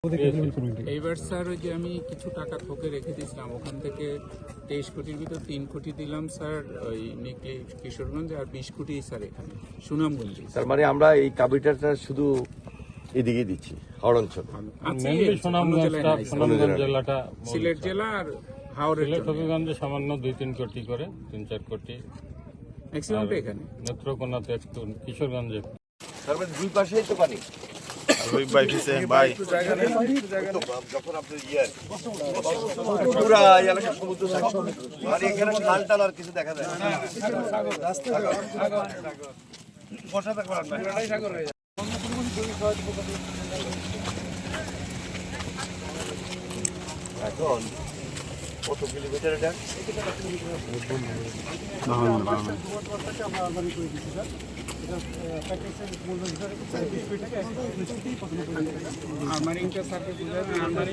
এইবার স্যার ওই যে আমি কিছু টাকা থোকে রেখে দিয়েছিলাম, ওখান থেকে 23 কোটির ভিতর 3 কোটি দিলাম স্যার ওই নিকলি কিশোরগঞ্জ, আর 20 কোটি স্যার এখানে সুনামগঞ্জে। তার মানে আমরা এই কাবিটাটা শুধু এদিকে দিচ্ছি হাওড় অঞ্চল, সুনামগঞ্জ জেলাটা, সিলেট জেলা আর হাওড়ের হবিগঞ্জে সামান্য 2-3 কোটি করে, 3-4 কোটি ম্যাক্সিমামটা এখানে। নেত্রকোনাতে একটু, কিশোরগঞ্জে। তার মানে দুই পাশেই তো পানি। যখন আপনি পুরা এলাকা সমুদ্র আর এখানে খাল টাল আর কিছু দেখা যায় না। এখন কত কিলোমিটার এটা? আর্মারিংটা স্যারকে বুঝাবেন।